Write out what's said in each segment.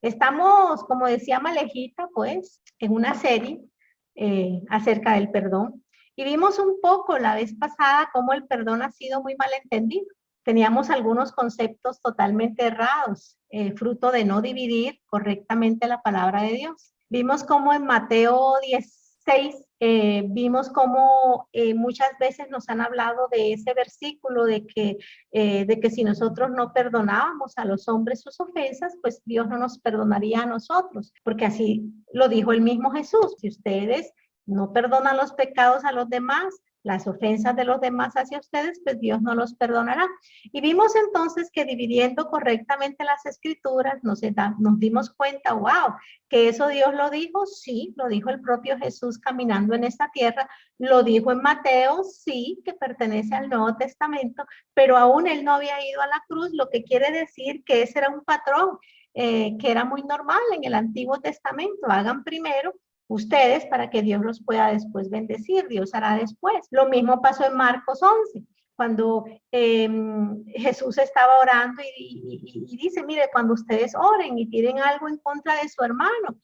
Estamos, como decía Malejita, pues, en una serie acerca del perdón. Y vimos un poco la vez pasada cómo el perdón ha sido muy mal entendido. Teníamos algunos conceptos totalmente errados, fruto de no dividir correctamente la palabra de Dios. Vimos cómo en Mateo 16, vimos cómo muchas veces nos han hablado de ese versículo de que si nosotros no perdonábamos a los hombres sus ofensas, pues Dios no nos perdonaría a nosotros, porque así lo dijo el mismo Jesús. Si ustedes no perdonan los pecados a los demás, las ofensas de los demás hacia ustedes, pues Dios no los perdonará. Y vimos entonces que dividiendo correctamente las escrituras, nos dimos cuenta, wow, que eso Dios lo dijo, sí, lo dijo el propio Jesús caminando en esta tierra, lo dijo en Mateo, sí, que pertenece al Nuevo Testamento, pero aún él no había ido a la cruz, lo que quiere decir que ese era un patrón que era muy normal en el Antiguo Testamento. Hagan primero ustedes para que Dios los pueda después bendecir, Dios hará después. Lo mismo pasó en Marcos 11, cuando Jesús estaba orando y dice, mire, cuando ustedes oren y tienen algo en contra de su hermano,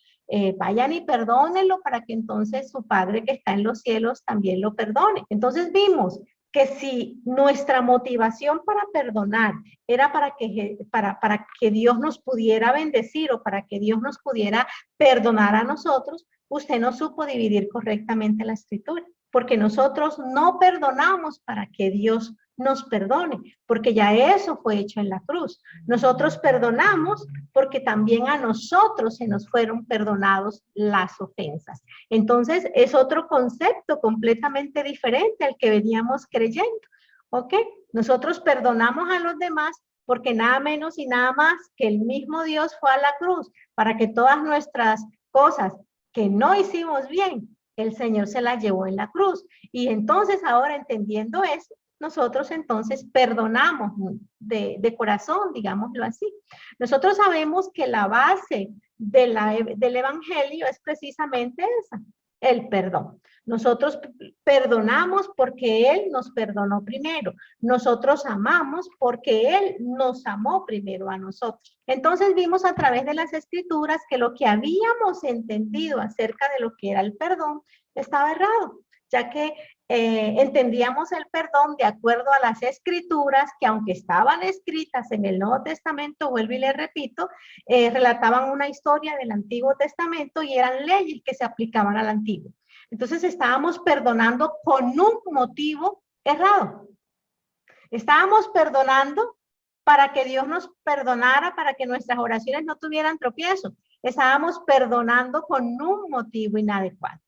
vayan y perdónenlo para que entonces su Padre que está en los cielos también lo perdone. Entonces vimos que si nuestra motivación para perdonar era para que Dios nos pudiera bendecir o para que Dios nos pudiera perdonar a nosotros, usted no supo dividir correctamente la escritura, porque nosotros no perdonamos para que Dios nos perdone, porque ya eso fue hecho en la cruz. Nosotros perdonamos porque también a nosotros se nos fueron perdonados las ofensas. Entonces, es otro concepto completamente diferente al que veníamos creyendo, ¿ok? Nosotros perdonamos a los demás porque nada menos y nada más que el mismo Dios fue a la cruz para que todas nuestras cosas que no hicimos bien, el Señor se las llevó en la cruz. Y entonces ahora entendiendo eso, nosotros entonces perdonamos de corazón, digámoslo así. Nosotros sabemos que la base del evangelio es precisamente esa, el perdón. Nosotros perdonamos porque Él nos perdonó primero. Nosotros amamos porque Él nos amó primero a nosotros. Entonces vimos a través de las escrituras que lo que habíamos entendido acerca de lo que era el perdón estaba errado, ya que entendíamos el perdón de acuerdo a las escrituras que aunque estaban escritas en el Nuevo Testamento, vuelvo y le repito, relataban una historia del Antiguo Testamento y eran leyes que se aplicaban al Antiguo. Entonces estábamos perdonando con un motivo errado. Estábamos perdonando para que Dios nos perdonara, para que nuestras oraciones no tuvieran tropiezos. Estábamos perdonando con un motivo inadecuado.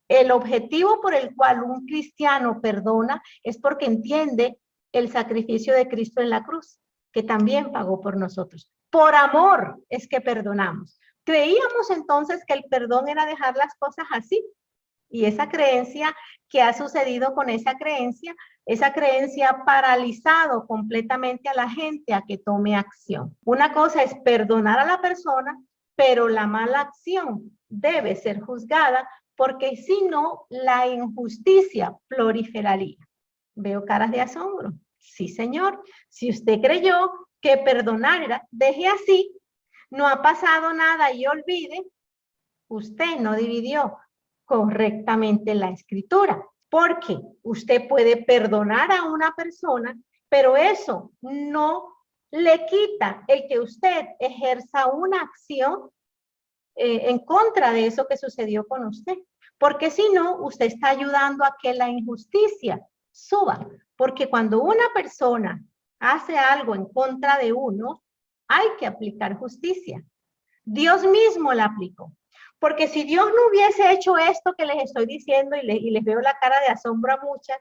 El objetivo por el cual un cristiano perdona es porque entiende el sacrificio de Cristo en la cruz, que también pagó por nosotros. Por amor es que perdonamos. Creíamos entonces que el perdón era dejar las cosas así. Y esa creencia, ¿qué ha sucedido con esa creencia? Esa creencia ha paralizado completamente a la gente a que tome acción. Una cosa es perdonar a la persona, pero la mala acción debe ser juzgada porque si no, la injusticia proliferaría. Veo caras de asombro. Sí, señor. Si usted creyó que perdonar era, deje así, no ha pasado nada y olvide, usted no dividió correctamente la escritura, porque usted puede perdonar a una persona, pero eso no le quita el que usted ejerza una acción en contra de eso que sucedió con usted, porque si no, usted está ayudando a que la injusticia suba, porque cuando una persona hace algo en contra de uno, hay que aplicar justicia. Dios mismo la aplicó. Porque si Dios no hubiese hecho esto que les estoy diciendo y les veo la cara de asombro a muchas,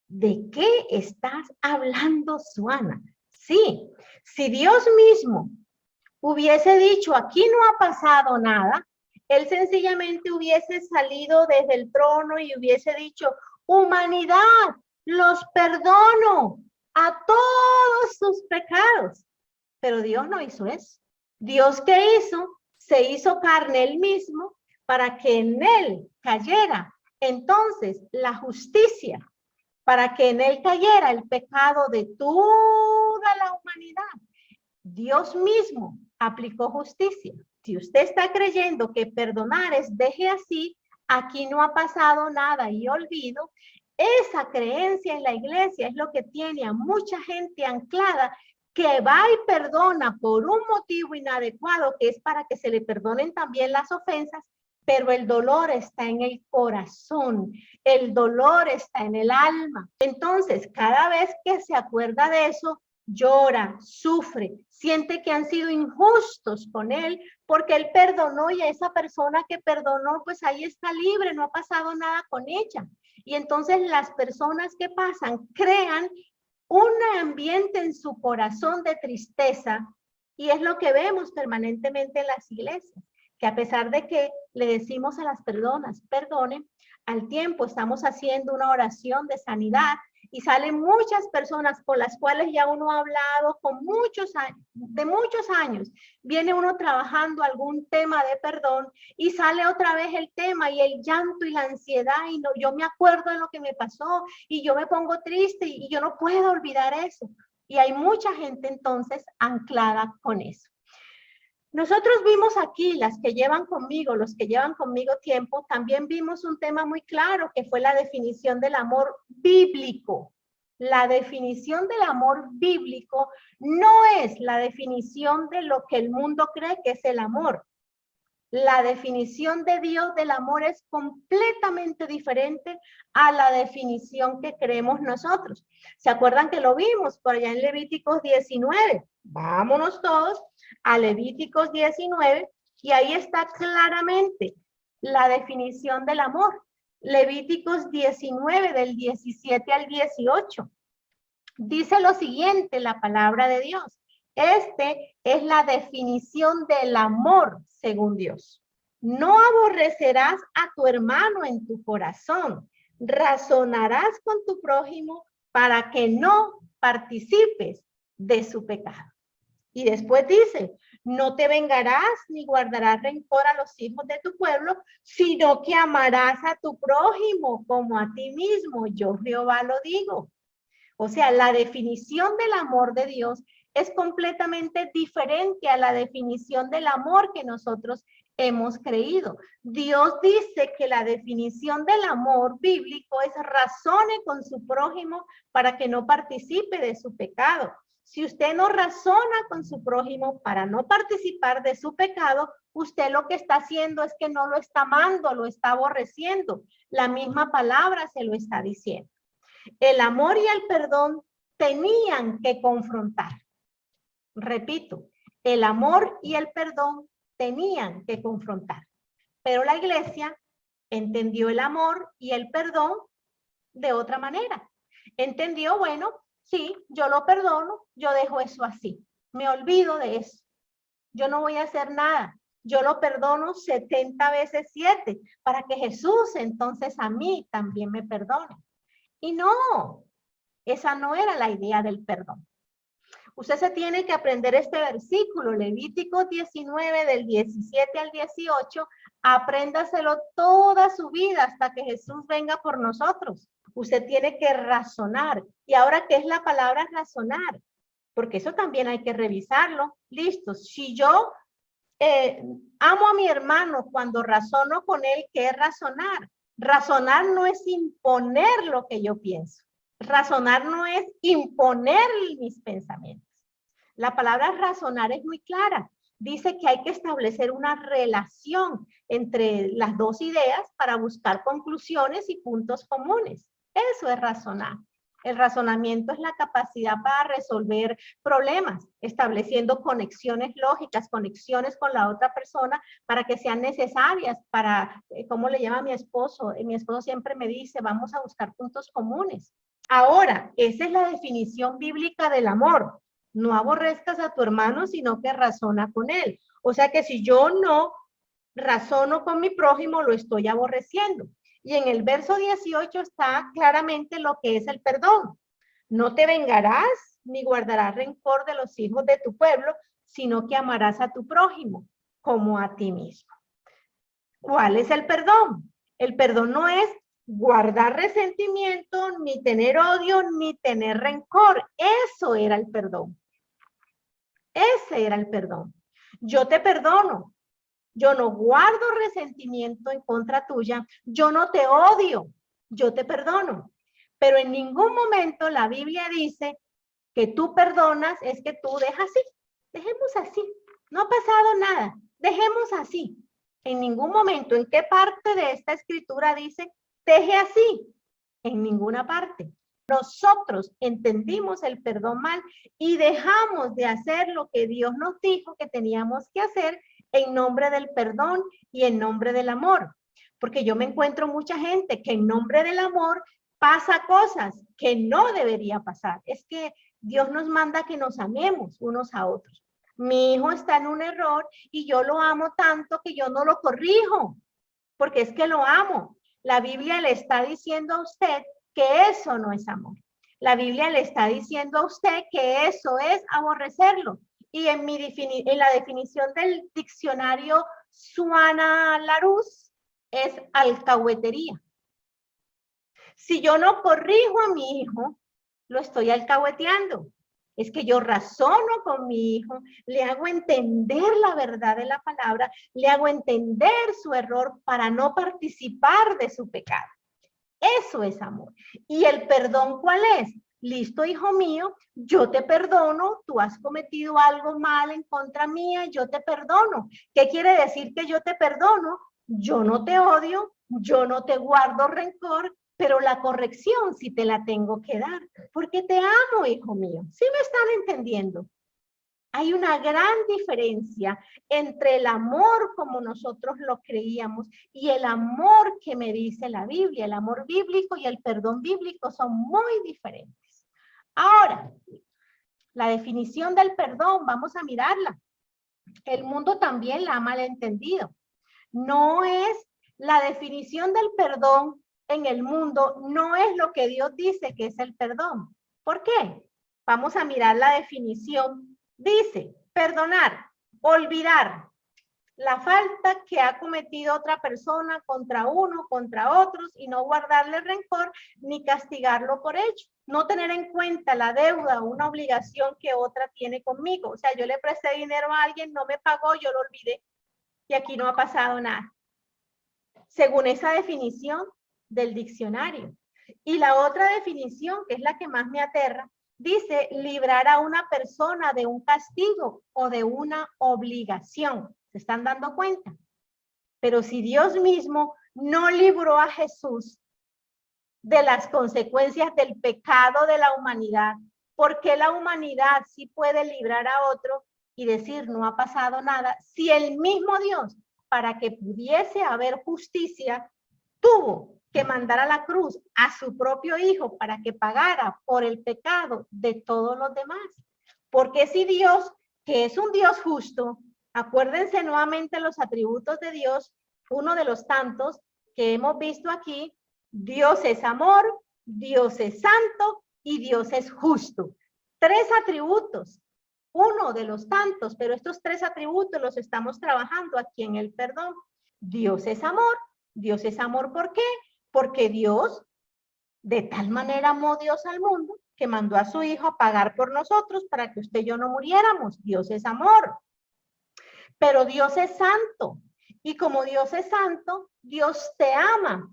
¿de qué estás hablando, Suana? Sí, si Dios mismo hubiese dicho, aquí no ha pasado nada, Él sencillamente hubiese salido desde el trono y hubiese dicho, humanidad, los perdono a todos sus pecados. Pero Dios no hizo eso. Dios, ¿qué hizo? Se hizo carne él mismo para que en él cayera entonces la justicia, para que en él cayera el pecado de toda la humanidad. Dios mismo aplicó justicia. Si usted está creyendo que perdonar es deje así, aquí no ha pasado nada y olvido, esa creencia en la iglesia es lo que tiene a mucha gente anclada que va y perdona por un motivo inadecuado, que es para que se le perdonen también las ofensas, pero el dolor está en el corazón, el dolor está en el alma. Entonces, cada vez que se acuerda de eso, llora, sufre, siente que han sido injustos con él, porque él perdonó y a esa persona que perdonó, pues ahí está libre, no ha pasado nada con ella. Y entonces las personas que pasan crean un ambiente en su corazón de tristeza, y es lo que vemos permanentemente en las iglesias, que a pesar de que le decimos a las personas, perdonen, al tiempo estamos haciendo una oración de sanidad y salen muchas personas con las cuales ya uno ha hablado con muchos años. Viene uno trabajando algún tema de perdón y sale otra vez el tema y el llanto y la ansiedad y no, yo me acuerdo de lo que me pasó y yo me pongo triste y yo no puedo olvidar eso. Y hay mucha gente entonces anclada con eso. Nosotros vimos aquí, las que llevan conmigo, los que llevan conmigo tiempo, también vimos un tema muy claro que fue la definición del amor bíblico. La definición del amor bíblico no es la definición de lo que el mundo cree que es el amor. La definición de Dios del amor es completamente diferente a la definición que creemos nosotros. ¿Se acuerdan que lo vimos por allá en Levíticos 19? Vámonos todos a Levíticos 19 y ahí está claramente la definición del amor. Levíticos 19 del 17 al 18. Dice lo siguiente la palabra de Dios. Este es la definición del amor según Dios. No aborrecerás a tu hermano en tu corazón. Razonarás con tu prójimo para que no participes de su pecado. Y después dice, no te vengarás ni guardarás rencor a los hijos de tu pueblo, sino que amarás a tu prójimo como a ti mismo. Yo Jehová lo digo. O sea, la definición del amor de Dios es completamente diferente a la definición del amor que nosotros hemos creído. Dios dice que la definición del amor bíblico es razone con su prójimo para que no participe de su pecado. Si usted no razona con su prójimo para no participar de su pecado, usted lo que está haciendo es que no lo está amando, lo está aborreciendo. La misma palabra se lo está diciendo. El amor y el perdón tenían que confrontar. Repito, el amor y el perdón tenían que confrontar. Pero la iglesia entendió el amor y el perdón de otra manera. Entendió, bueno, sí, yo lo perdono, yo dejo eso así. Me olvido de eso. Yo no voy a hacer nada. Yo lo perdono 70 veces 7 para que Jesús entonces a mí también me perdone. Y no, esa no era la idea del perdón. Usted se tiene que aprender este versículo, Levítico 19 del 17 al 18, apréndaselo toda su vida hasta que Jesús venga por nosotros. Usted tiene que razonar. ¿Y ahora qué es la palabra razonar? Porque eso también hay que revisarlo. Listo, si yo amo a mi hermano cuando razono con él, ¿qué es razonar? Razonar no es imponer lo que yo pienso. Razonar no es imponer mis pensamientos. La palabra razonar es muy clara. Dice que hay que establecer una relación entre las dos ideas para buscar conclusiones y puntos comunes. Eso es razonar. El razonamiento es la capacidad para resolver problemas, estableciendo conexiones lógicas, conexiones con la otra persona para que sean necesarias para, ¿cómo le llama mi esposo? Mi esposo siempre me dice, vamos a buscar puntos comunes. Ahora, esa es la definición bíblica del amor. No aborrezcas a tu hermano, sino que razona con él. O sea que si yo no razono con mi prójimo, lo estoy aborreciendo. Y en el verso 18 está claramente lo que es el perdón. No te vengarás ni guardarás rencor de los hijos de tu pueblo, sino que amarás a tu prójimo como a ti mismo. ¿Cuál es el perdón? El perdón no es guardar resentimiento, ni tener odio, ni tener rencor. Eso era el perdón. Ese era el perdón. Yo te perdono, yo no guardo resentimiento en contra tuya, yo no te odio, yo te perdono. Pero en ningún momento la Biblia dice que tú perdonas, es que tú dejas así, dejemos así, no ha pasado nada, dejemos así. En ningún momento, ¿en qué parte de esta escritura dice, deje así? En ninguna parte. Nosotros entendimos el perdón mal y dejamos de hacer lo que Dios nos dijo que teníamos que hacer en nombre del perdón y en nombre del amor. Porque yo me encuentro mucha gente que en nombre del amor pasa cosas que no debería pasar. Es que Dios nos manda que nos amemos unos a otros. Mi hijo está en un error y yo lo amo tanto que yo no lo corrijo, porque es que lo amo. La Biblia le está diciendo a usted que eso no es amor. La Biblia le está diciendo a usted que eso es aborrecerlo. Y en la definición del diccionario Suana Larus es alcahuetería. Si yo no corrijo a mi hijo, lo estoy alcahueteando. Es que yo razono con mi hijo, le hago entender la verdad de la palabra, le hago entender su error para no participar de su pecado. Eso es amor. ¿Y el perdón cuál es? Listo, hijo mío, yo te perdono, tú has cometido algo mal en contra mía, yo te perdono. ¿Qué quiere decir que yo te perdono? Yo no te odio, yo no te guardo rencor, pero la corrección sí te la tengo que dar, porque te amo, hijo mío. ¿Sí me están entendiendo? Hay una gran diferencia entre el amor como nosotros lo creíamos y el amor que me dice la Biblia. El amor bíblico y el perdón bíblico son muy diferentes. Ahora, la definición del perdón, vamos a mirarla. El mundo también la ha malentendido. No es la definición del perdón en el mundo, no es lo que Dios dice que es el perdón. ¿Por qué? Vamos a mirar la definición. Dice, perdonar, olvidar la falta que ha cometido otra persona contra uno, contra otros, y no guardarle rencor ni castigarlo por ello. No tener en cuenta la deuda o una obligación que otra tiene conmigo. O sea, yo le presté dinero a alguien, no me pagó, yo lo olvidé y aquí no ha pasado nada. Según esa definición del diccionario. Y la otra definición, que es la que más me aterra, dice librar a una persona de un castigo o de una obligación. ¿Se están dando cuenta? Pero si Dios mismo no libró a Jesús de las consecuencias del pecado de la humanidad, ¿por qué la humanidad sí puede librar a otro y decir no ha pasado nada? Si el mismo Dios, para que pudiese haber justicia, tuvo que mandar a la cruz a su propio hijo para que pagara por el pecado de todos los demás. Porque si Dios, que es un Dios justo, acuérdense nuevamente los atributos de Dios, uno de los tantos que hemos visto aquí, Dios es amor, Dios es santo y Dios es justo. Tres atributos, uno de los tantos, pero estos tres atributos los estamos trabajando aquí en el perdón. Dios es amor. Dios es amor, ¿por qué? Porque Dios de tal manera amó Dios al mundo que mandó a su hijo a pagar por nosotros para que usted y yo no muriéramos. Dios es amor. Pero Dios es santo. Y como Dios es santo, Dios te ama.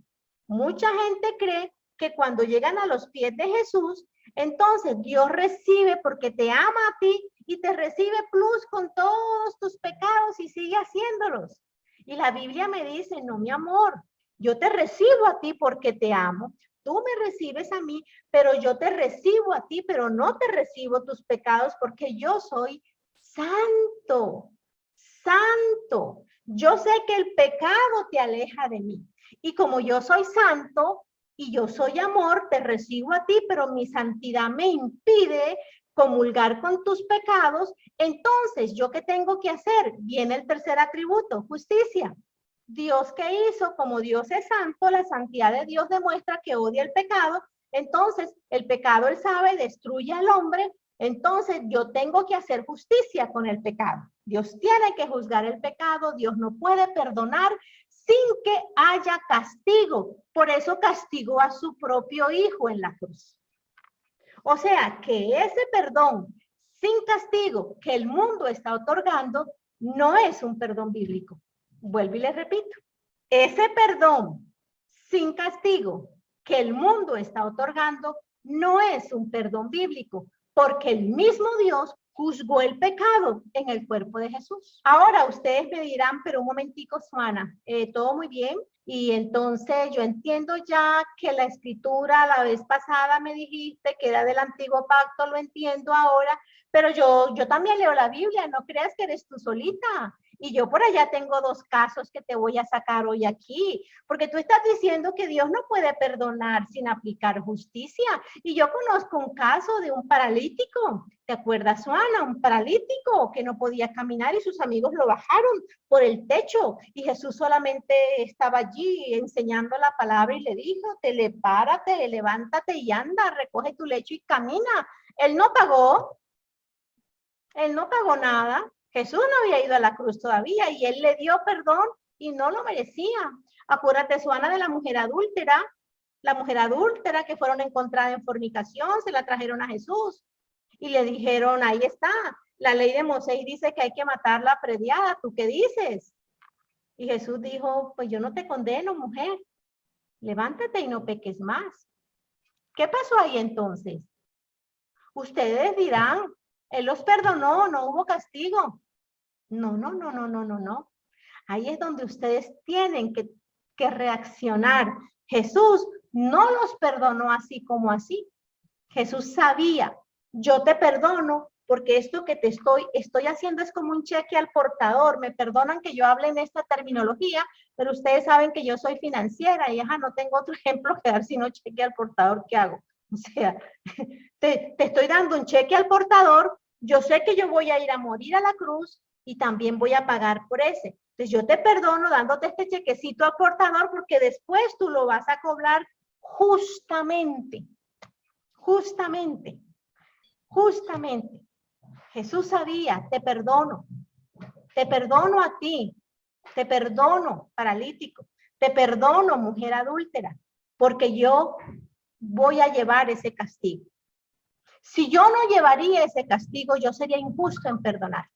Mucha gente cree que cuando llegan a los pies de Jesús, entonces Dios recibe porque te ama a ti y te recibe plus con todos tus pecados y sigue haciéndolos. Y la Biblia me dice, no, mi amor, yo te recibo a ti porque te amo. Tú me recibes a mí, pero yo te recibo a ti, pero no te recibo tus pecados porque yo soy santo, santo. Yo sé que el pecado te aleja de mí. Y como yo soy santo y yo soy amor, te recibo a ti, pero mi santidad me impide comulgar con tus pecados. Entonces, ¿yo qué tengo que hacer? Viene el tercer atributo, justicia. Dios que hizo, como Dios es santo, la santidad de Dios demuestra que odia el pecado. Entonces, el pecado, él sabe, destruye al hombre. Entonces, yo tengo que hacer justicia con el pecado. Dios tiene que juzgar el pecado. Dios no puede perdonar sin que haya castigo. Por eso castigó a su propio hijo en la cruz. O sea, que ese perdón sin castigo que el mundo está otorgando no es un perdón bíblico. Vuelvo y les repito, ese perdón sin castigo que el mundo está otorgando no es un perdón bíblico, porque el mismo Dios juzgó el pecado en el cuerpo de Jesús. Ahora ustedes me dirán, pero un momentico, Suana, todo muy bien. Y entonces yo entiendo ya que la escritura la vez pasada me dijiste que era del antiguo pacto, lo entiendo ahora, pero yo también leo la Biblia, no creas que eres tú solita. Y yo por allá tengo dos casos que te voy a sacar hoy aquí, porque tú estás diciendo que Dios no puede perdonar sin aplicar justicia. Y yo conozco un caso de un paralítico, ¿te acuerdas, Juana? Un paralítico que no podía caminar y sus amigos lo bajaron por el techo y Jesús solamente estaba allí enseñando la palabra y le dijo, párate, levántate y anda, recoge tu lecho y camina. Él no pagó nada. Jesús no había ido a la cruz todavía y él le dio perdón y no lo merecía. Acuérdate, Suana, de la mujer adúltera que fueron encontrada en fornicación, se la trajeron a Jesús y le dijeron, ahí está, la ley de Moisés dice que hay que matarla apedreada, ¿tú qué dices? Y Jesús dijo, pues yo no te condeno, mujer, levántate y no peques más. ¿Qué pasó ahí entonces? Ustedes dirán, él los perdonó, no hubo castigo. No. Ahí es donde ustedes tienen que reaccionar. Jesús no los perdonó así como así. Jesús sabía, yo te perdono porque esto que te estoy haciendo es como un cheque al portador. Me perdonan que yo hable en esta terminología, pero ustedes saben que yo soy financiera y no tengo otro ejemplo que dar sino cheque al portador. ¿Qué hago? O sea, te estoy dando un cheque al portador. Yo sé que yo voy a ir a morir a la cruz y también voy a pagar por ese. Entonces yo te perdono dándote este chequecito al portador porque después tú lo vas a cobrar justamente. Jesús sabía, te perdono a ti, te perdono paralítico, te perdono mujer adúltera, porque yo voy a llevar ese castigo. Si yo no llevaría ese castigo, yo sería injusto en perdonarte.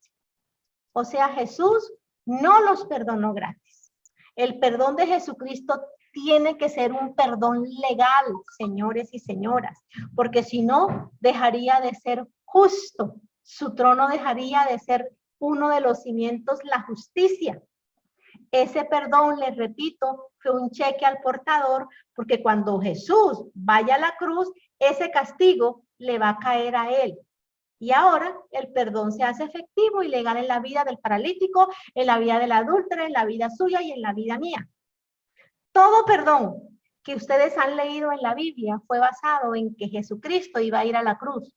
O sea, Jesús no los perdonó gratis. El perdón de Jesucristo tiene que ser un perdón legal, señores y señoras, porque si no, dejaría de ser justo. Su trono dejaría de ser uno de los cimientos, la justicia. Ese perdón, les repito, fue un cheque al portador, porque cuando Jesús vaya a la cruz, ese castigo le va a caer a él. Y ahora el perdón se hace efectivo y legal en la vida del paralítico, en la vida del adúltero, en la vida suya y en la vida mía. Todo perdón que ustedes han leído en la Biblia fue basado en que Jesucristo iba a ir a la cruz.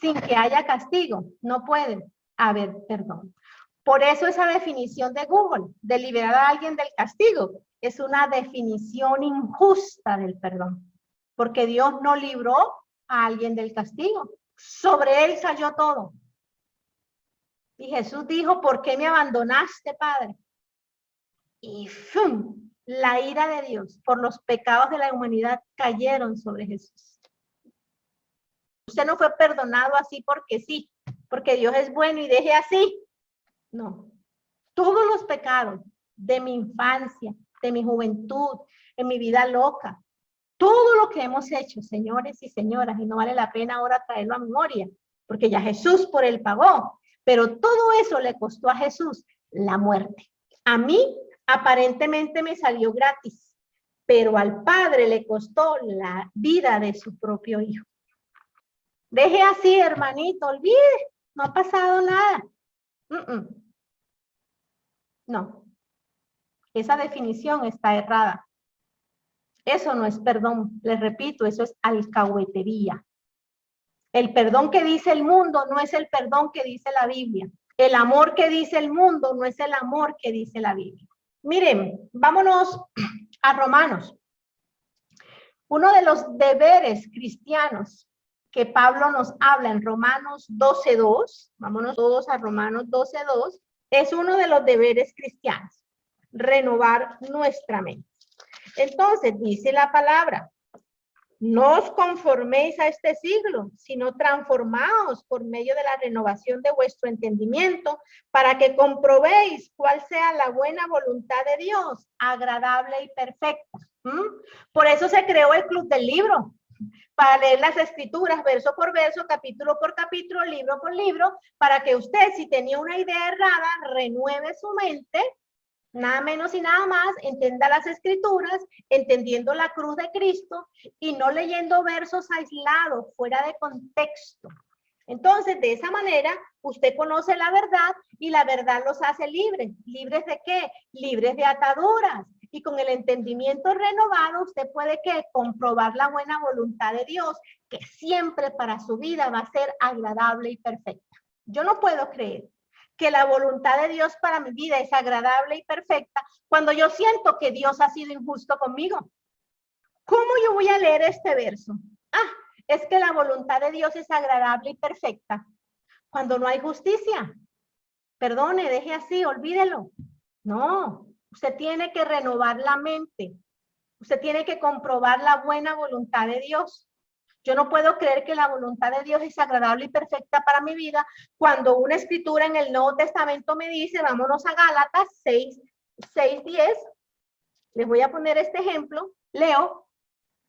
Sin que haya castigo, no puede haber perdón. Por eso esa definición de Google, de liberar a alguien del castigo, es una definición injusta del perdón. Porque Dios no libró a alguien del castigo. Sobre él cayó todo. Y Jesús dijo, ¿por qué me abandonaste, Padre? Y ¡fum! La ira de Dios por los pecados de la humanidad cayeron sobre Jesús. Usted no fue perdonado así porque sí, porque Dios es bueno y deje así. No. Todos los pecados de mi infancia, de mi juventud, en mi vida loca, todo lo que hemos hecho, señores y señoras, y no vale la pena ahora traerlo a memoria, porque ya Jesús por él pagó, pero todo eso le costó a Jesús la muerte. A mí aparentemente me salió gratis, pero al Padre le costó la vida de su propio hijo. Deje así, hermanito, olvide, no ha pasado nada. No, esa definición está errada. Eso no es perdón, les repito, eso es alcahuetería. El perdón que dice el mundo no es el perdón que dice la Biblia. El amor que dice el mundo no es el amor que dice la Biblia. Miren, vámonos a Romanos. Uno de los deberes cristianos que Pablo nos habla en Romanos 12:2, vámonos todos a Romanos 12:2, es uno de los deberes cristianos, renovar nuestra mente. Entonces, dice la palabra, No os conforméis a este siglo, sino transformaos por medio de la renovación de vuestro entendimiento, para que comprobéis cuál sea la buena voluntad de Dios, agradable y perfecta. Por eso se creó el Club del Libro, para leer las escrituras verso por verso, capítulo por capítulo, libro por libro, para que usted, si tenía una idea errada, renueve su mente, nada menos y nada más, entienda las escrituras, entendiendo la cruz de Cristo y no leyendo versos aislados, fuera de contexto. Entonces, de esa manera, usted conoce la verdad y la verdad los hace libres. ¿Libres de qué? Libres de ataduras. Y con el entendimiento renovado, usted puede ¿qué? Comprobar la buena voluntad de Dios, que siempre para su vida va a ser agradable y perfecta. Yo no puedo creer que la voluntad de Dios para mi vida es agradable y perfecta cuando yo siento que Dios ha sido injusto conmigo. ¿Cómo yo voy a leer este verso? Es que la voluntad de Dios es agradable y perfecta cuando no hay justicia. Perdone, deje así, olvídelo. No, usted tiene que renovar la mente. Usted tiene que comprobar la buena voluntad de Dios. Yo no puedo creer que la voluntad de Dios es agradable y perfecta para mi vida cuando una escritura en el Nuevo Testamento me dice, vámonos a Gálatas 6:10. Les voy a poner este ejemplo. Leo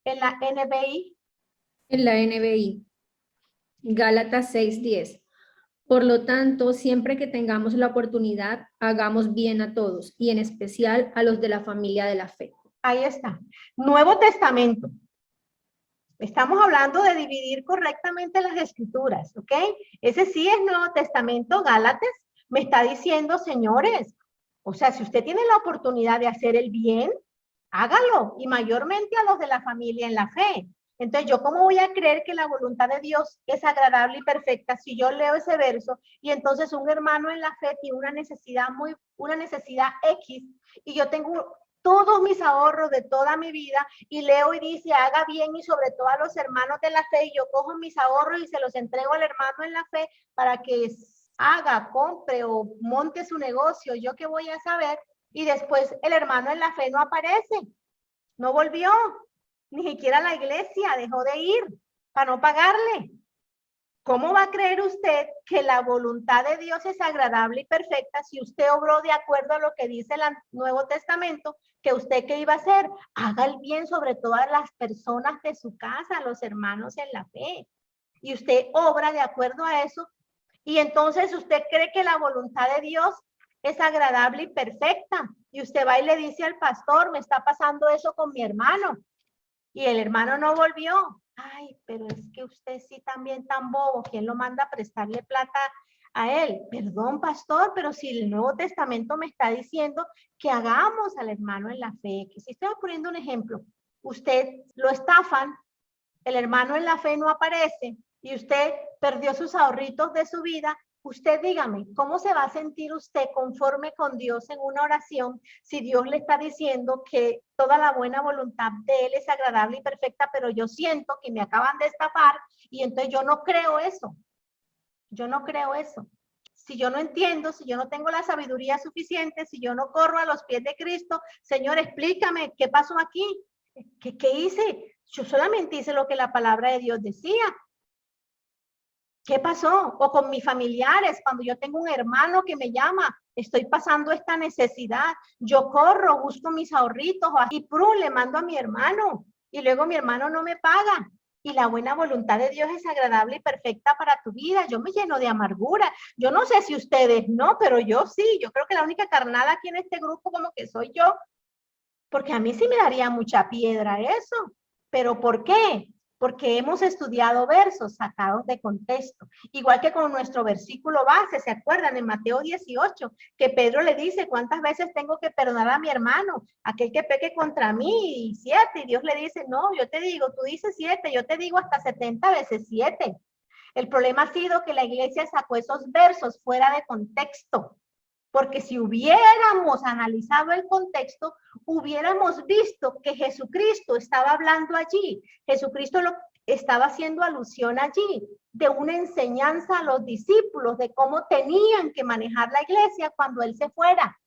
en la NBI. En la NBI, Gálatas 6:10. Por lo tanto, siempre que tengamos la oportunidad, hagamos bien a todos y en especial a los de la familia de la fe. Ahí está. Nuevo Testamento. Estamos hablando de dividir correctamente las escrituras, ¿ok? Ese sí es Nuevo Testamento. Gálatas me está diciendo, señores, o sea, si usted tiene la oportunidad de hacer el bien, hágalo, y mayormente a los de la familia en la fe. Entonces, ¿yo cómo voy a creer que la voluntad de Dios es agradable y perfecta si yo leo ese verso y entonces un hermano en la fe tiene una necesidad X y yo tengo todos mis ahorros de toda mi vida y leo y dice, haga bien y sobre todo a los hermanos de la fe, y yo cojo mis ahorros y se los entrego al hermano en la fe para que haga, compre o monte su negocio, yo qué voy a saber, y después el hermano en la fe no aparece, no volvió, ni siquiera a la iglesia, dejó de ir para no pagarle. ¿Cómo va a creer usted que la voluntad de Dios es agradable y perfecta si usted obró de acuerdo a lo que dice el Nuevo Testamento? Que usted qué iba a hacer, haga el bien sobre todas las personas de su casa, los hermanos en la fe. Y usted obra de acuerdo a eso. Y entonces usted cree que la voluntad de Dios es agradable y perfecta. Y usted va y le dice al pastor, me está pasando eso con mi hermano. Y el hermano no volvió. Ay, pero es que usted sí también tan bobo. ¿Quién lo manda a prestarle plata a él? Perdón, pastor, pero si el Nuevo Testamento me está diciendo que hagamos al hermano en la fe, que si estoy poniendo un ejemplo, usted lo estafan, el hermano en la fe no aparece y usted perdió sus ahorritos de su vida. Usted dígame, ¿cómo se va a sentir usted conforme con Dios en una oración si Dios le está diciendo que toda la buena voluntad de Él es agradable y perfecta, pero yo siento que me acaban de estafar y entonces yo no creo eso? Yo no creo eso. Si yo no entiendo, si yo no tengo la sabiduría suficiente, si yo no corro a los pies de Cristo, Señor, explícame, ¿qué pasó aquí? ¿Qué hice? Yo solamente hice lo que la palabra de Dios decía. ¿Qué pasó? O con mis familiares, cuando yo tengo un hermano que me llama, estoy pasando esta necesidad, yo corro, busco mis ahorritos y le mando a mi hermano y luego mi hermano no me paga. Y la buena voluntad de Dios es agradable y perfecta para tu vida. Yo me lleno de amargura. Yo no sé si ustedes no, pero yo sí. Yo creo que la única carnada aquí en este grupo como que soy yo. Porque a mí sí me daría mucha piedra eso. ¿Pero por qué? Porque hemos estudiado versos sacados de contexto. Igual que con nuestro versículo base, ¿se acuerdan? En Mateo 18, que Pedro le dice, ¿cuántas veces tengo que perdonar a mi hermano? Aquel que peque contra mí, y 7. Y Dios le dice, no, yo te digo, tú dices 7, yo te digo hasta 70 veces 7. El problema ha sido que la iglesia sacó esos versos fuera de contexto. Porque si hubiéramos analizado el contexto, hubiéramos visto que Jesucristo estaba hablando allí. Jesucristo estaba haciendo alusión allí de una enseñanza a los discípulos de cómo tenían que manejar la iglesia cuando Él se fuera.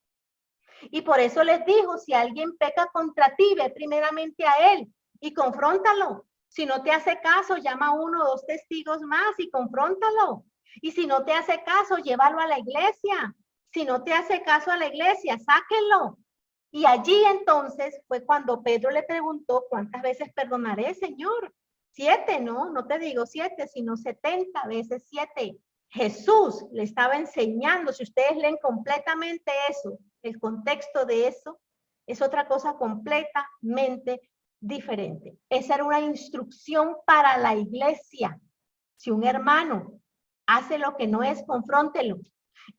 Y por eso les dijo, si alguien peca contra ti, ve primeramente a Él y confróntalo. Si no te hace caso, llama a 1 o 2 testigos más y confróntalo. Y si no te hace caso, llévalo a la iglesia. Si no te hace caso a la iglesia, sáquenlo. Y allí entonces fue cuando Pedro le preguntó, ¿cuántas veces perdonaré, Señor? 7, ¿no? No te digo 7, sino 70 veces 7. Jesús le estaba enseñando, si ustedes leen completamente eso, el contexto de eso, es otra cosa completamente diferente. Esa era una instrucción para la iglesia. Si un hermano hace lo que no es, confróntelo.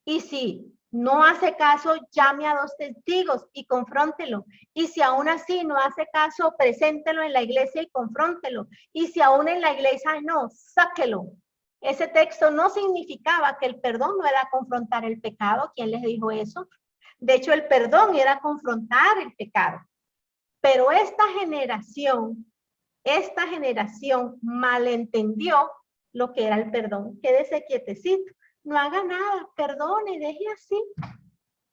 Y si no hace caso, llame a 2 testigos y confróntelo. Y si aún así no hace caso, preséntelo en la iglesia y confróntelo. Y si aún en la iglesia no, sáquelo. Ese texto no significaba que el perdón no era confrontar el pecado. ¿Quién les dijo eso? De hecho, el perdón era confrontar el pecado. Pero esta generación malentendió lo que era el perdón. Quédese quietecito. No haga nada, perdone, deje así.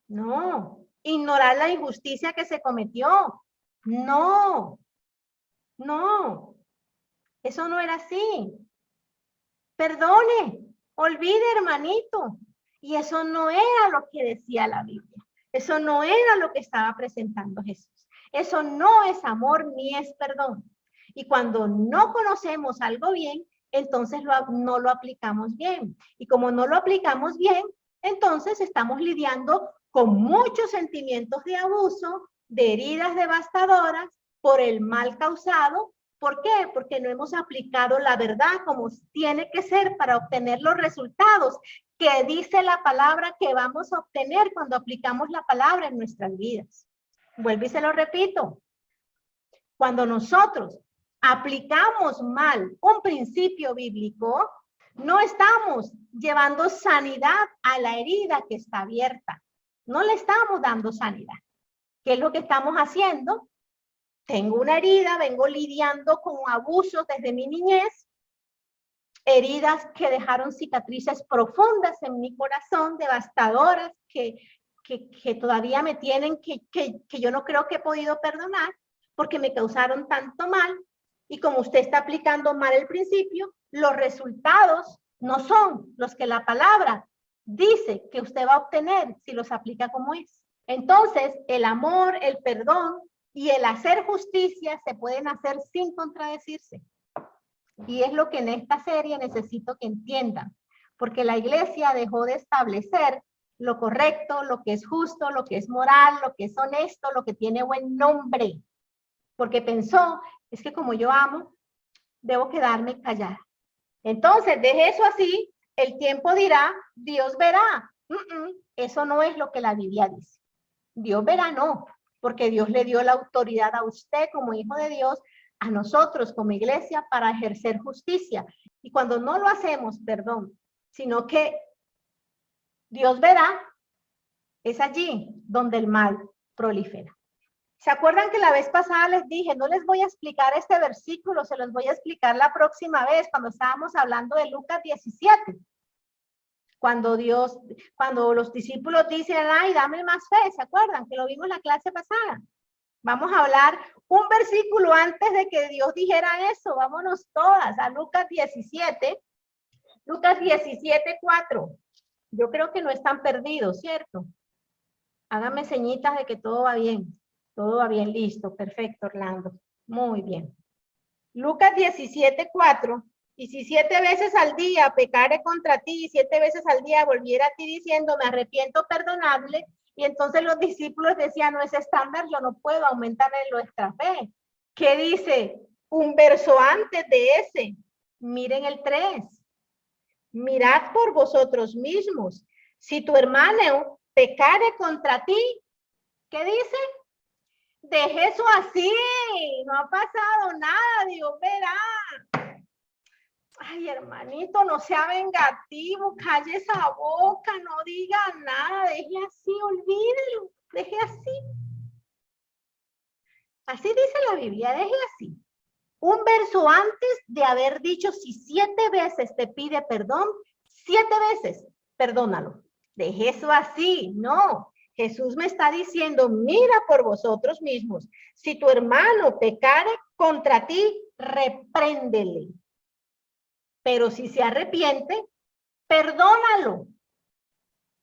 No, ignorar la injusticia que se cometió. No, eso no era así. Perdone, olvide, hermanito. Y eso no era lo que decía la Biblia. Eso no era lo que estaba presentando Jesús. Eso no es amor ni es perdón. Y cuando no conocemos algo bien, entonces no lo aplicamos bien. Y como no lo aplicamos bien, entonces estamos lidiando con muchos sentimientos de abuso, de heridas devastadoras por el mal causado. ¿Por qué? Porque no hemos aplicado la verdad como tiene que ser para obtener los resultados que dice la palabra que vamos a obtener cuando aplicamos la palabra en nuestras vidas. Vuelvo y se lo repito. Cuando nosotros aplicamos mal un principio bíblico, no estamos llevando sanidad a la herida que está abierta. No le estamos dando sanidad. ¿Qué es lo que estamos haciendo? Tengo una herida, vengo lidiando con abusos desde mi niñez, heridas que dejaron cicatrices profundas en mi corazón, devastadoras, que todavía me tienen, que yo no creo que he podido perdonar, porque me causaron tanto mal. Y como usted está aplicando mal el principio, los resultados no son los que la palabra dice que usted va a obtener si los aplica como es. Entonces, el amor, el perdón y el hacer justicia se pueden hacer sin contradecirse. Y es lo que en esta serie necesito que entiendan, porque la iglesia dejó de establecer lo correcto, lo que es justo, lo que es moral, lo que es honesto, lo que tiene buen nombre, porque pensó, es que como yo amo, debo quedarme callada. Entonces, deje eso así, el tiempo dirá, Dios verá. Eso no es lo que la Biblia dice. Dios verá no, porque Dios le dio la autoridad a usted como hijo de Dios, a nosotros como iglesia para ejercer justicia. Y cuando no lo hacemos, perdón, sino que Dios verá, es allí donde el mal prolifera. ¿Se acuerdan que la vez pasada les dije, no les voy a explicar este versículo, se los voy a explicar la próxima vez cuando estábamos hablando de Lucas 17? Cuando los discípulos dicen, ay, dame más fe, ¿se acuerdan? Que lo vimos en la clase pasada. Vamos a hablar un versículo antes de que Dios dijera eso. Vámonos todas a Lucas 17. Lucas 17, 4. Yo creo que no están perdidos, ¿cierto? Háganme señitas de que todo va bien. Todo va bien, listo, perfecto, Orlando. Muy bien. Lucas 17, 4. Y si 7 veces al día pecare contra ti y 7 veces al día volviera a ti diciendo, me arrepiento, perdonable. Y entonces los discípulos decían, no es estándar, yo no puedo aumentar en nuestra fe. ¿Qué dice? Un verso antes de ese. Miren el 3. Mirad por vosotros mismos. Si tu hermano pecare contra ti, ¿qué dice? Deje eso así, no ha pasado nada, Dios verá. Ay, hermanito, no sea vengativo, calle esa boca, no diga nada, deje así, olvídelo, deje así. Así dice la Biblia, deje así. Un verso antes de haber dicho, si 7 veces te pide perdón, 7 veces, perdónalo. Deje eso así, no. Jesús me está diciendo, mira por vosotros mismos. Si tu hermano pecare contra ti, repréndele. Pero si se arrepiente, perdónalo.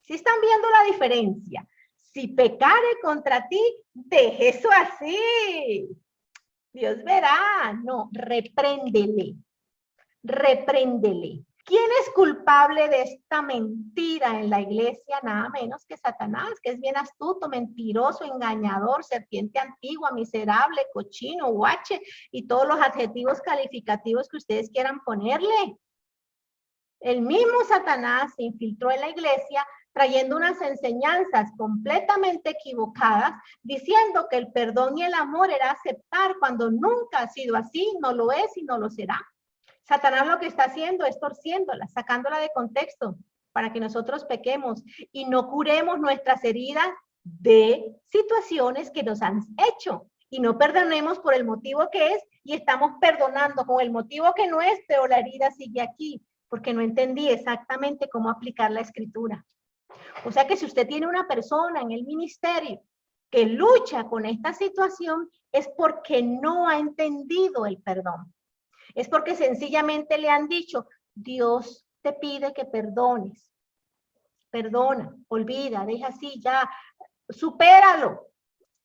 ¿Sí están viendo la diferencia? Si pecare contra ti, deje eso así. Dios verá. No, repréndele. Repréndele. ¿Quién es culpable de esta mentira en la iglesia? Nada menos que Satanás, que es bien astuto, mentiroso, engañador, serpiente antigua, miserable, cochino, guache y todos los adjetivos calificativos que ustedes quieran ponerle. El mismo Satanás se infiltró en la iglesia trayendo unas enseñanzas completamente equivocadas, diciendo que el perdón y el amor era aceptar cuando nunca ha sido así, no lo es y no lo será. Satanás lo que está haciendo es torciéndola, sacándola de contexto para que nosotros pequemos y no curemos nuestras heridas de situaciones que nos han hecho y no perdonemos por el motivo que es y estamos perdonando con el motivo que no es, pero la herida sigue aquí porque no entendí exactamente cómo aplicar la escritura. O sea que si usted tiene una persona en el ministerio que lucha con esta situación es porque no ha entendido el perdón. Es porque sencillamente le han dicho, Dios te pide que perdones. Perdona, olvida, deja así, ya, supéralo.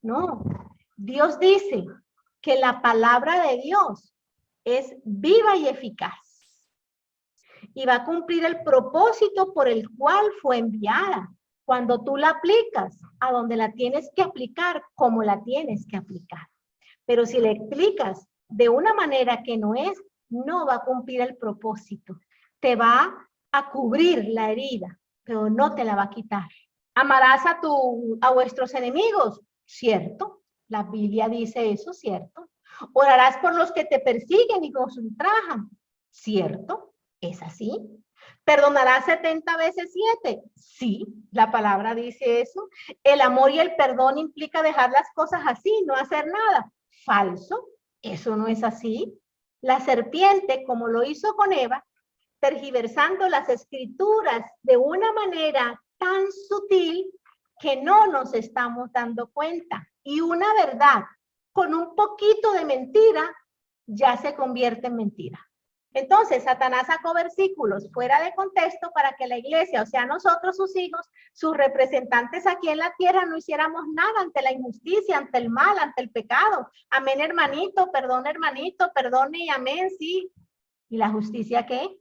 No, Dios dice que la palabra de Dios es viva y eficaz. Y va a cumplir el propósito por el cual fue enviada. Cuando tú la aplicas a donde la tienes que aplicar, como la tienes que aplicar. Pero si le explicas de una manera que no es, no va a cumplir el propósito. Te va a cubrir la herida, pero no te la va a quitar. Amarás a vuestros enemigos, ¿cierto? La Biblia dice eso, ¿cierto? Orarás por los que te persiguen y os ultrajan, ¿cierto? ¿Es así? ¿Perdonarás 70 veces 7? Sí, la palabra dice eso. El amor y el perdón implica dejar las cosas así, no hacer nada. Falso, eso no es así. La serpiente, como lo hizo con Eva, tergiversando las escrituras de una manera tan sutil que no nos estamos dando cuenta. Y una verdad con un poquito de mentira ya se convierte en mentira. Entonces, Satanás sacó versículos fuera de contexto para que la iglesia, o sea, nosotros, sus hijos, sus representantes aquí en la tierra, no hiciéramos nada ante la injusticia, ante el mal, ante el pecado. Amén, hermanito, perdone y amén, sí. ¿Y la justicia qué?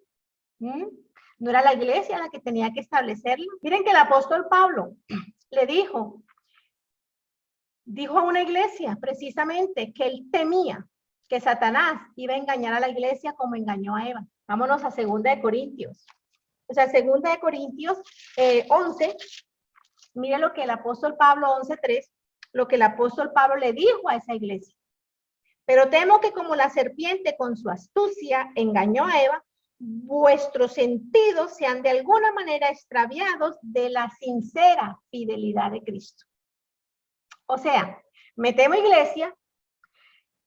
¿No era la iglesia la que tenía que establecerlo? Miren que el apóstol Pablo le dijo a una iglesia precisamente que él temía que Satanás iba a engañar a la iglesia como engañó a Eva. Vámonos a 2 de Corintios. O sea, 2 de Corintios 11, mire lo que el apóstol Pablo 11:3, lo que el apóstol Pablo le dijo a esa iglesia. Pero temo que como la serpiente con su astucia engañó a Eva, vuestros sentidos sean de alguna manera extraviados de la sincera fidelidad de Cristo. O sea, me temo, iglesia,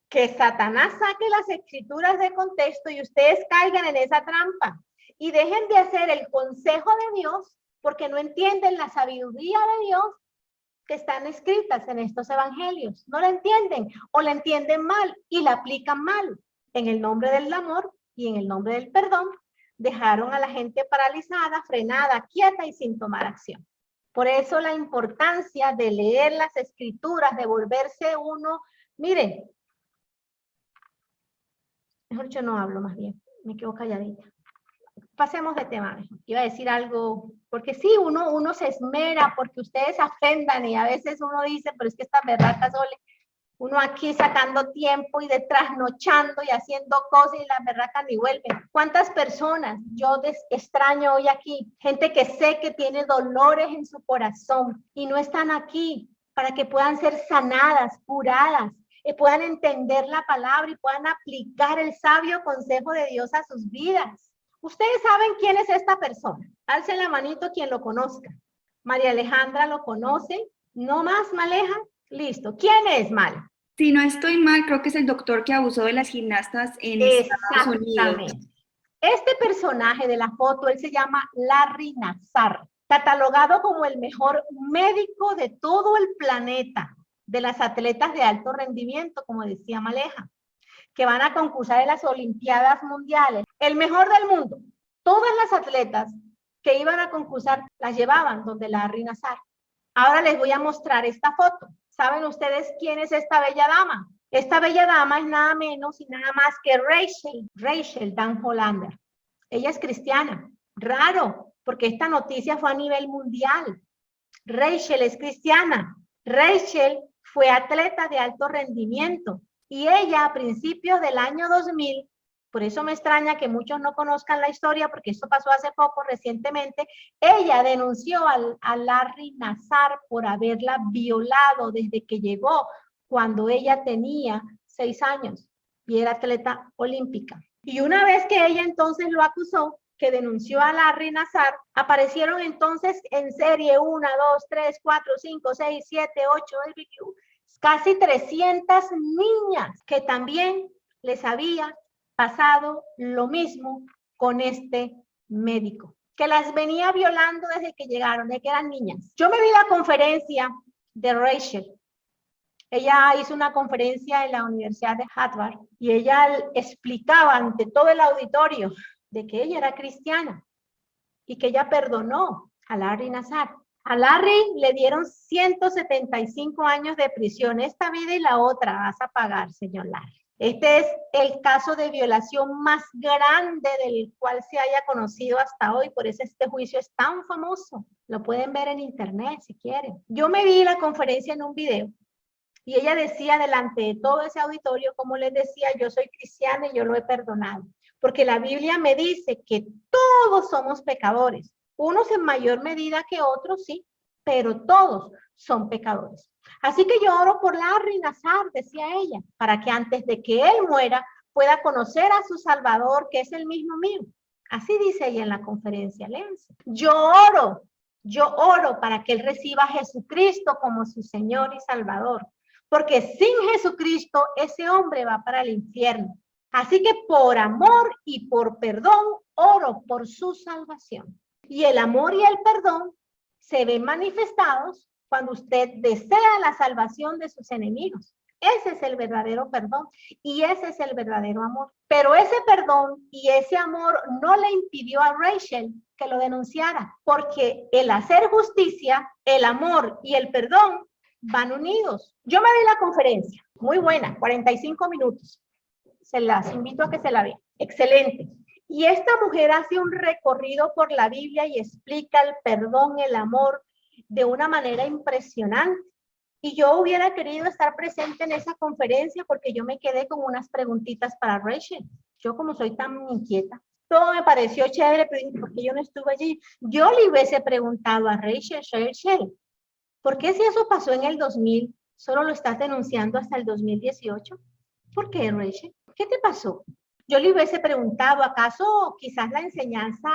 que Satanás saque las escrituras de contexto y ustedes caigan en esa trampa y dejen de hacer el consejo de Dios porque no entienden la sabiduría de Dios que están escritas en estos evangelios. No la entienden o la entienden mal y la aplican mal. En el nombre del amor y en el nombre del perdón, dejaron a la gente paralizada, frenada, quieta y sin tomar acción. Por eso la importancia de leer las escrituras, de volverse uno, miren, mejor yo no hablo más bien, me quedo calladita. Pasemos de tema. Iba a decir algo, porque sí, uno se esmera porque ustedes ofendan y a veces uno dice, pero es que estas berracas, uno aquí sacando tiempo y de trasnochando y haciendo cosas y las berracas ni vuelven. ¿Cuántas personas yo extraño hoy aquí? Gente que sé que tiene dolores en su corazón y no están aquí para que puedan ser sanadas, curadas, y puedan entender la palabra y puedan aplicar el sabio consejo de Dios a sus vidas. Ustedes saben quién es esta persona. Alcen la manito quien lo conozca. María Alejandra lo conoce. ¿No más, Maleja? Listo. ¿Quién es, Mal? Si no estoy mal, creo que es el doctor que abusó de las gimnastas en Estados Unidos. Este personaje de la foto, él se llama Larry Nassar. catalogado como el mejor médico de todo el planeta, de las atletas de alto rendimiento, como decía Maleja, que van a concursar en las Olimpiadas Mundiales. El mejor del mundo. Todas las atletas que iban a concursar las llevaban donde Larry Nassar. Ahora les voy a mostrar esta foto. ¿Saben ustedes quién es esta bella dama? Esta bella dama es nada menos y nada más que Rachel Dan Hollander. Ella es cristiana. Raro, porque esta noticia fue a nivel mundial. Rachel es cristiana. Rachel fue atleta de alto rendimiento y ella a principios del año 2000, por eso me extraña que muchos no conozcan la historia porque esto pasó hace poco, recientemente, ella denunció a Larry Nassar por haberla violado desde que llegó cuando ella tenía 6 años y era atleta olímpica. Y una vez que ella entonces lo acusó, que denunció a Larry Nassar, aparecieron entonces en serie 1, 2, 3, 4, 5, 6, 7, 8, casi 300 niñas que también les había pasado lo mismo con este médico, que las venía violando desde que llegaron, desde que eran niñas. Yo me vi la conferencia de Rachel. Ella hizo una conferencia en la Universidad de Harvard y ella explicaba ante todo el auditorio de que ella era cristiana y que ella perdonó a Larry Nassar. A Larry le dieron 175 años de prisión, esta vida y la otra vas a pagar, señor Larry. Este es el caso de violación más grande del cual se haya conocido hasta hoy, por eso este juicio es tan famoso. Lo pueden ver en internet si quieren. Yo me vi la conferencia en un video y ella decía delante de todo ese auditorio, como les decía, yo soy cristiana y yo lo he perdonado. Porque la Biblia me dice que todos somos pecadores. Unos en mayor medida que otros, sí, pero todos son pecadores. Así que yo oro por Larry Nassar, decía ella, para que antes de que él muera pueda conocer a su Salvador, que es el mismo mío. Así dice ella en la conferencia, léanse. Yo oro para que él reciba a Jesucristo como su Señor y Salvador. Porque sin Jesucristo ese hombre va para el infierno. Así que por amor y por perdón, oro por su salvación. Y el amor y el perdón se ven manifestados cuando usted desea la salvación de sus enemigos. Ese es el verdadero perdón y ese es el verdadero amor. Pero ese perdón y ese amor no le impidió a Rachel que lo denunciara, porque el hacer justicia, el amor y el perdón van unidos. Yo me vi la conferencia, muy buena, 45 minutos. Se las invito a que se la vean. Excelente. Y esta mujer hace un recorrido por la Biblia y explica el perdón, el amor, de una manera impresionante. Y yo hubiera querido estar presente en esa conferencia porque yo me quedé con unas preguntitas para Rachel. Yo como soy tan inquieta, todo me pareció chévere, pero ¿por qué yo no estuve allí? Yo le hubiese preguntado a Rachel, ¿por qué si eso pasó en el 2000, solo lo estás denunciando hasta el 2018? ¿Por qué, Rachel? ¿Qué te pasó? Yo le hubiese preguntado, ¿acaso quizás la enseñanza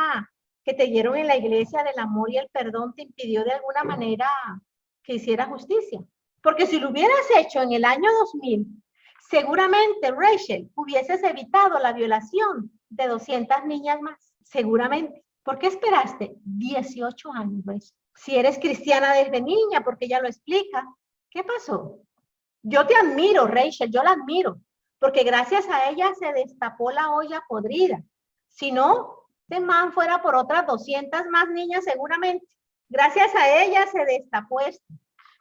que te dieron en la iglesia del amor y el perdón te impidió de alguna manera que hiciera justicia? Porque si lo hubieras hecho en el año 2000, seguramente, Rachel, hubieses evitado la violación de 200 niñas más. Seguramente. ¿Por qué esperaste 18 años, Rachel? Si eres cristiana desde niña, porque ella lo explica. ¿Qué pasó? Yo te admiro, Rachel, yo la admiro, porque gracias a ella se destapó la olla podrida. Si no, este man fuera por otras 200 más niñas seguramente. Gracias a ella se destapó esto.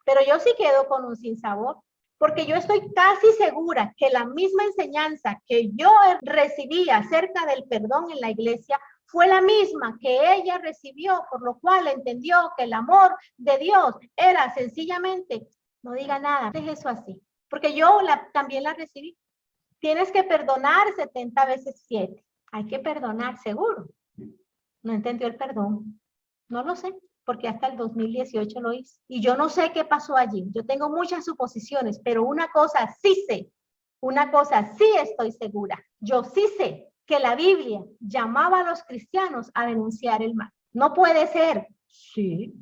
Pero yo sí quedo con un sinsabor, porque yo estoy casi segura que la misma enseñanza que yo recibí acerca del perdón en la iglesia fue la misma que ella recibió, por lo cual entendió que el amor de Dios era sencillamente, no diga nada, deje eso así, porque yo también la recibí. Tienes que perdonar 70 veces 7. Hay que perdonar, seguro. No entendió el perdón. No lo sé, porque hasta el 2018 lo hice. Y yo no sé qué pasó allí. Yo tengo muchas suposiciones, pero una cosa sí sé. Una cosa sí estoy segura. Yo sí sé que la Biblia llamaba a los cristianos a denunciar el mal. No puede ser. Sí.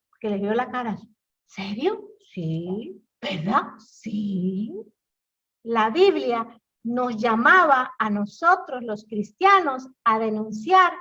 Porque le vio la cara. ¿Serio? Sí. ¿Verdad? Sí. La Biblia nos llamaba a nosotros los cristianos a denunciar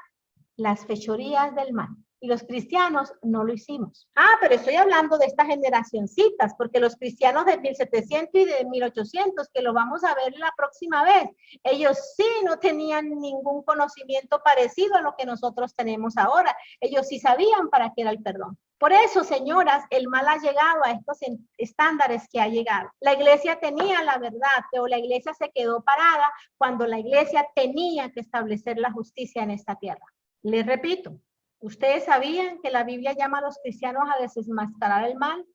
las fechorías del mal. y los cristianos no lo hicimos. Pero estoy hablando de estas generacioncitas, porque los cristianos de 1700 y de 1800, que lo vamos a ver la próxima vez, ellos sí no tenían ningún conocimiento parecido a lo que nosotros tenemos ahora. Ellos sí sabían para qué era el perdón. Por eso, señoras, el mal ha llegado a estos estándares que ha llegado. La iglesia tenía la verdad, pero la iglesia se quedó parada cuando la iglesia tenía que establecer la justicia en esta tierra. Les repito, ¿ustedes sabían que la Biblia llama a los cristianos a desenmascarar el mal?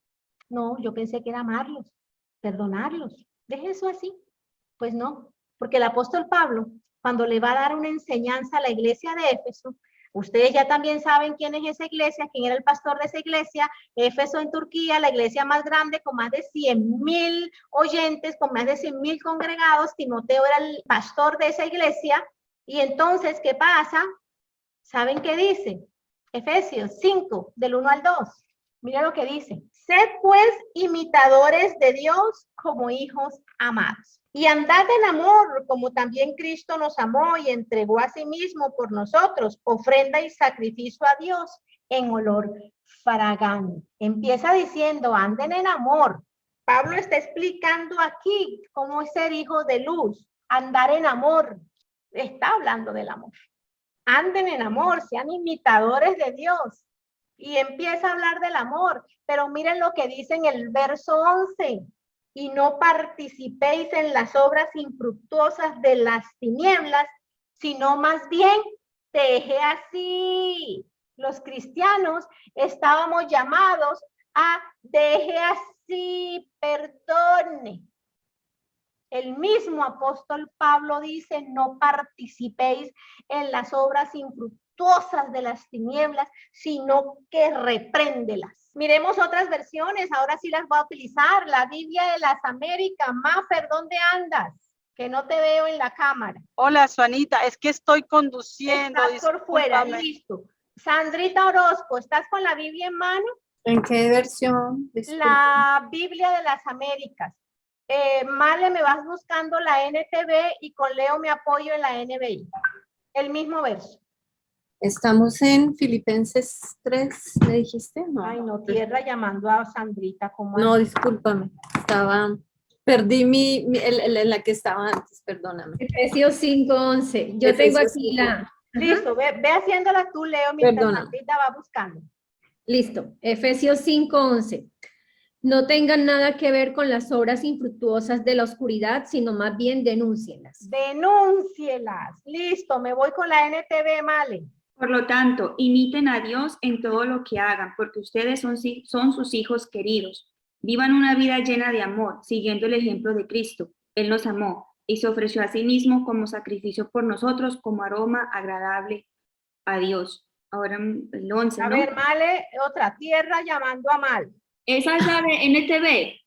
No, yo pensé que era amarlos, perdonarlos. Deje eso así. Pues no, porque el apóstol Pablo, cuando le va a dar una enseñanza a la iglesia de Éfeso, ustedes ya también saben quién es esa iglesia, quién era el pastor de esa iglesia, Éfeso en Turquía, la iglesia más grande con más de 100,000 oyentes, con más de 100,000 congregados. Timoteo era el pastor de esa iglesia. Y entonces, ¿qué pasa? ¿Saben qué dice? Efesios 5, del 1 al 2. Mira lo que dice. Sed pues imitadores de Dios como hijos amados. Y andad en amor, como también Cristo nos amó y entregó a sí mismo por nosotros, ofrenda y sacrificio a Dios en olor fragante. Empieza diciendo, anden en amor. Pablo está explicando aquí cómo es ser hijo de luz, andar en amor. Está hablando del amor. Anden en amor, sean imitadores de Dios. Y empieza a hablar del amor, pero miren lo que dice en el verso 11. Y no participéis en las obras infructuosas de las tinieblas, sino más bien deje así. Los cristianos estábamos llamados a deje así, perdone. El mismo apóstol Pablo dice, no participéis en las obras infructuosas de las tinieblas, sino que repréndelas. Miremos otras versiones, ahora sí las voy a utilizar. La Biblia de las Américas. Mafer, ¿dónde andas? Que no te veo en la cámara. Hola, Suanita, es que estoy conduciendo. Estás por fuera, listo. Sandrita Orozco, ¿estás con la Biblia en mano? ¿En qué versión? Disculpe. La Biblia de las Américas. Male, me vas buscando la NTV y con Leo me apoyo en la NBI. El mismo verso. Estamos en Filipenses 3, ¿me dijiste? No. Ay, no, tierra llamando a Sandrita. ¿Cómo No, así? discúlpame. Perdí la que estaba antes, perdóname. Efesios 5:11. Yo tengo aquí la... Listo, ve haciéndola tú, Leo, mientras Sandrita va buscando. Listo. Efesios 5:11. No tengan nada que ver con las obras infructuosas de la oscuridad, sino más bien denúncienlas. Denúncielas. Listo, me voy con la NTV, Male. Por lo tanto, imiten a Dios en todo lo que hagan, porque ustedes son sus hijos queridos. Vivan una vida llena de amor, siguiendo el ejemplo de Cristo. Él nos amó y se ofreció a sí mismo como sacrificio por nosotros, como aroma agradable a Dios. Ahora el 11, ¿no? A ver, Male, otra, tierra llamando a mal. Esa es la de NTV.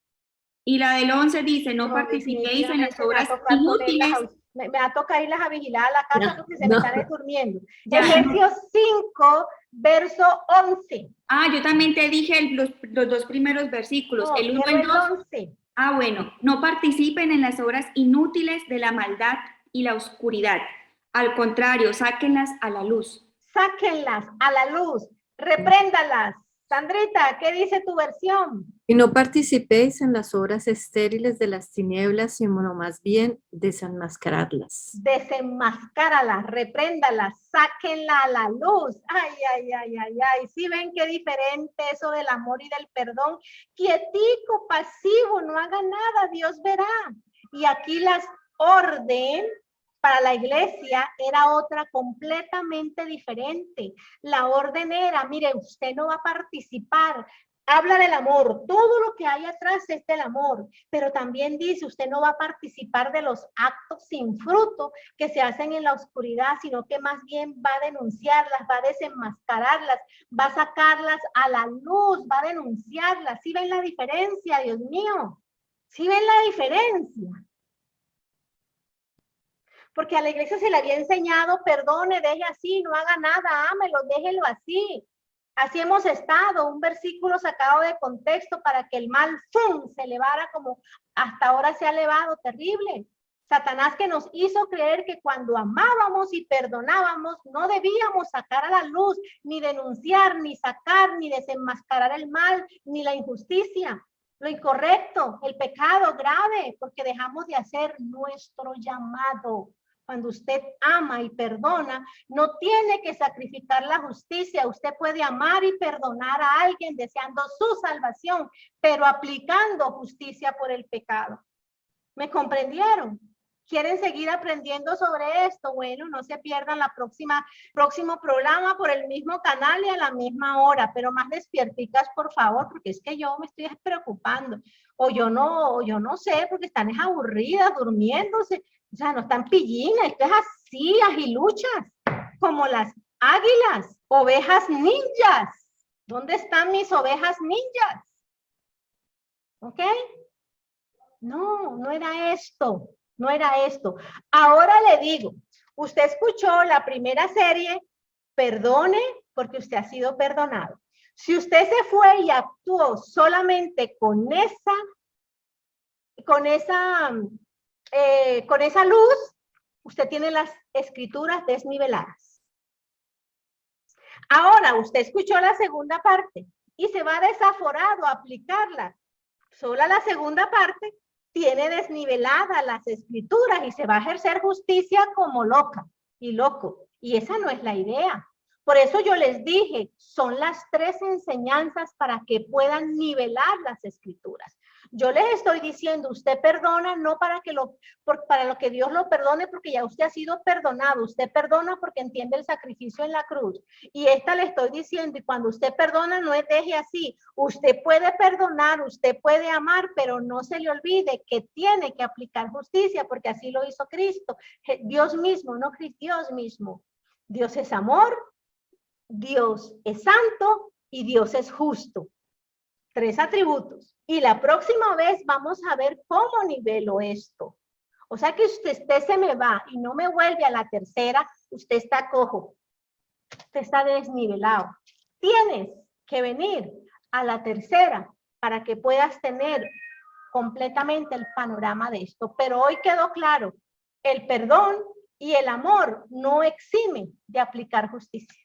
Y la del 11 dice, no participéis en las obras inútiles. Me va a tocar irlas a vigilar a la casa porque se me están durmiendo. Ya. Efesios 5, verso 11. Yo también te dije los dos primeros versículos, No, el 1 y quiero el 2. 11. Bueno, no participen en las obras inútiles de la maldad y la oscuridad. Al contrario, sáquenlas a la luz. Sáquenlas a la luz, repréndalas. Sandrita, ¿qué dice tu versión? Y no participéis en las obras estériles de las tinieblas, sino más bien desenmascararlas. Desenmascáralas, repréndalas, sáquenla a la luz. Ay, ay, ay, ay, ay. ¿Sí ven qué diferente eso del amor y del perdón? Quietico, pasivo, no haga nada, Dios verá. Y aquí las orden para la iglesia era otra completamente diferente. La orden era, mire, usted no va a participar. Habla del amor, todo lo que hay atrás es del amor, pero también dice, usted no va a participar de los actos sin fruto que se hacen en la oscuridad, sino que más bien va a denunciarlas, va a desenmascararlas, va a sacarlas a la luz, va a denunciarlas. ¿Sí ven la diferencia, Dios mío? ¿Sí ven la diferencia? Porque a la iglesia se le había enseñado, perdone, deje así, no haga nada, ámelo, déjelo así. Así hemos estado, un versículo sacado de contexto para que el mal ¡fum!, se elevara como hasta ahora se ha elevado, terrible. Satanás que nos hizo creer que cuando amábamos y perdonábamos no debíamos sacar a la luz, ni denunciar, ni sacar, ni desenmascarar el mal, ni la injusticia, lo incorrecto, el pecado grave, porque dejamos de hacer nuestro llamado. Cuando usted ama y perdona, no tiene que sacrificar la justicia. Usted puede amar y perdonar a alguien deseando su salvación, pero aplicando justicia por el pecado. ¿Me comprendieron? ¿Quieren seguir aprendiendo sobre esto? Bueno, no se pierdan la próximo programa por el mismo canal y a la misma hora, pero más despierticas, por favor, porque es que yo me estoy preocupando. O yo no sé, porque están aburridas, durmiéndose. O sea, no están pillinas, esto es así, agiluchas, como las águilas, ovejas ninjas. ¿Dónde están mis ovejas ninjas? ¿Ok? No, no era esto. No era esto. Ahora le digo, usted escuchó la primera serie, perdone porque usted ha sido perdonado. Si usted se fue y actuó solamente con esa luz, usted tiene las escrituras desniveladas. Ahora usted escuchó la segunda parte y se va desaforado a aplicarla. Solo la segunda parte tiene desniveladas las escrituras y se va a ejercer justicia como loca y loco. Y esa no es la idea. Por eso yo les dije, son las 3 enseñanzas para que puedan nivelar las escrituras. Yo les estoy diciendo, usted perdona no para lo que Dios lo perdone, porque ya usted ha sido perdonado. Usted perdona porque entiende el sacrificio en la cruz. Y esta le estoy diciendo, y cuando usted perdona, no es deje así. Usted puede perdonar, usted puede amar, pero no se le olvide que tiene que aplicar justicia, porque así lo hizo Cristo. Dios mismo, no Cristo, Dios mismo. Dios es amor, Dios es santo y Dios es justo. 3 atributos. Y la próxima vez vamos a ver cómo nivelo esto. O sea que usted se me va y no me vuelve a la tercera, usted está cojo. Usted está desnivelado. Tienes que venir a la tercera para que puedas tener completamente el panorama de esto. Pero hoy quedó claro, el perdón y el amor no eximen de aplicar justicia.